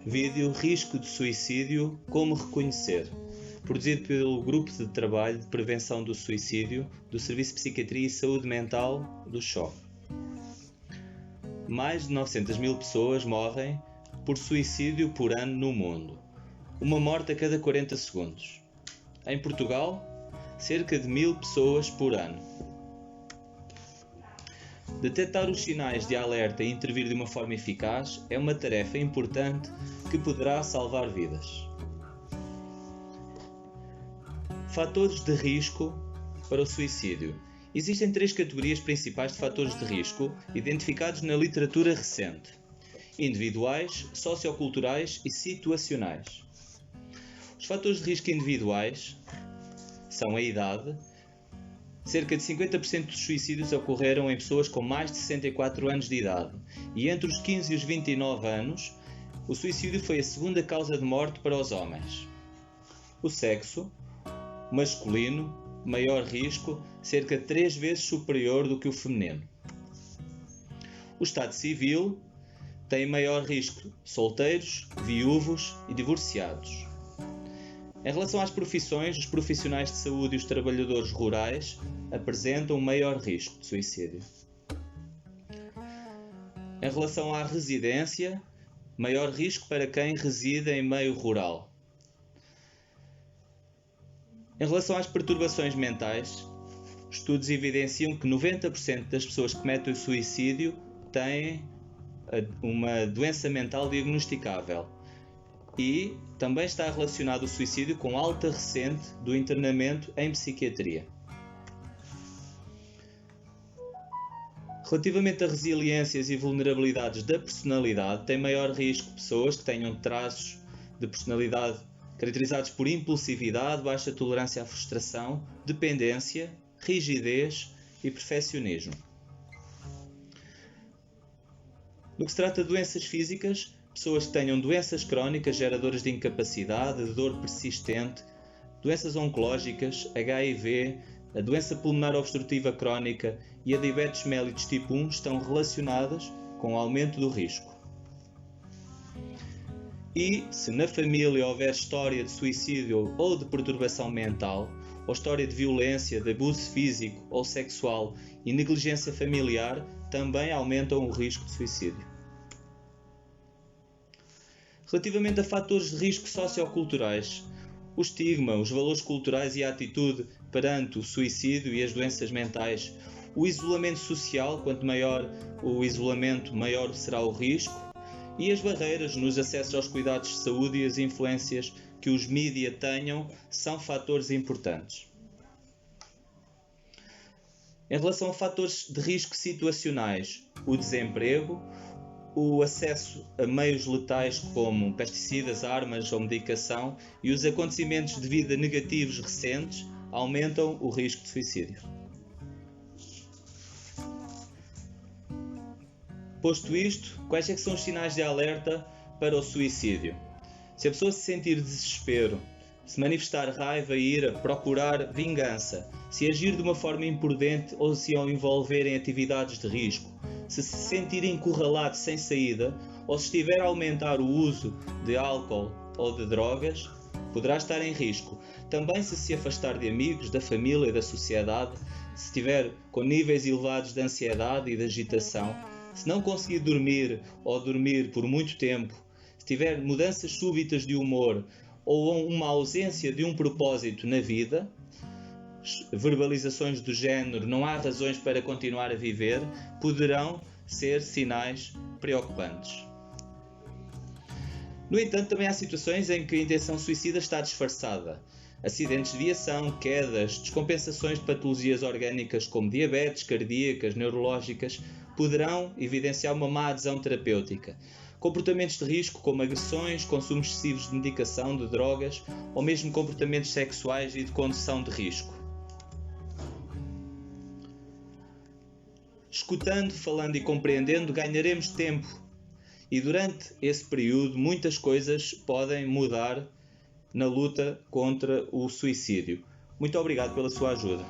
Vídeo Risco de Suicídio, como reconhecer? Produzido pelo Grupo de Trabalho de Prevenção do Suicídio do Serviço de Psiquiatria e Saúde Mental do CHOV. Mais de 900 mil pessoas morrem por suicídio por ano no mundo. Uma morte a cada 40 segundos. Em Portugal, cerca de 1000 pessoas por ano. Detectar os sinais de alerta e intervir de uma forma eficaz é uma tarefa importante que poderá salvar vidas. Fatores de risco para o suicídio. Existem 3 categorias principais de fatores de risco identificados na literatura recente: individuais, socioculturais e situacionais. Os fatores de risco individuais são a idade. Cerca de 50% dos suicídios ocorreram em pessoas com mais de 64 anos de idade, e entre os 15 e os 29 anos, o suicídio foi a segunda causa de morte para os homens. O sexo masculino, maior risco, cerca de 3 vezes superior do que o feminino. O estado civil tem maior risco: solteiros, viúvos e divorciados. Em relação às profissões, os profissionais de saúde e os trabalhadores rurais apresentam maior risco de suicídio. Em relação à residência, maior risco para quem reside em meio rural. Em relação às perturbações mentais, estudos evidenciam que 90% das pessoas que cometem o suicídio têm uma doença mental diagnosticável. E também está relacionado o suicídio com alta recente do internamento em psiquiatria. Relativamente a resiliências e vulnerabilidades da personalidade, tem maior risco pessoas que tenham traços de personalidade caracterizados por impulsividade, baixa tolerância à frustração, dependência, rigidez e perfeccionismo. No que se trata de doenças físicas, pessoas que tenham doenças crónicas geradoras de incapacidade, de dor persistente, doenças oncológicas, HIV, a doença pulmonar obstrutiva crónica e a diabetes mellitus tipo 1 estão relacionadas com o aumento do risco. E, se na família houver história de suicídio ou de perturbação mental, ou história de violência, de abuso físico ou sexual e negligência familiar, também aumentam o risco de suicídio. Relativamente a fatores de risco socioculturais, o estigma, os valores culturais e a atitude perante o suicídio e as doenças mentais, o isolamento social, quanto maior o isolamento, maior será o risco, e as barreiras nos acessos aos cuidados de saúde e as influências que os mídia tenham são fatores importantes. Em relação a fatores de risco situacionais, o desemprego, o acesso a meios letais como pesticidas, armas ou medicação e os acontecimentos de vida negativos recentes aumentam o risco de suicídio. Posto isto, quais é que são os sinais de alerta para o suicídio? Se a pessoa se sentir desespero, se manifestar raiva e ira, procurar vingança, se agir de uma forma imprudente ou se envolver em atividades de risco, se sentir encurralado sem saída ou se estiver a aumentar o uso de álcool ou de drogas, poderá estar em risco. Também se afastar de amigos, da família e da sociedade, se estiver com níveis elevados de ansiedade e de agitação, se não conseguir dormir ou dormir por muito tempo, se tiver mudanças súbitas de humor ou uma ausência de um propósito na vida, verbalizações do género "não há razões para continuar a viver", poderão ser sinais preocupantes. No entanto, também há situações em que a intenção suicida está disfarçada. Acidentes de viação, quedas, descompensações de patologias orgânicas como diabetes, cardíacas, neurológicas, poderão evidenciar uma má adesão terapêutica. Comportamentos de risco como agressões, consumo excessivos de medicação, de drogas ou mesmo comportamentos sexuais e de condução de risco. Escutando, falando e compreendendo, ganharemos tempo e durante esse período muitas coisas podem mudar na luta contra o suicídio. Muito obrigado pela sua ajuda.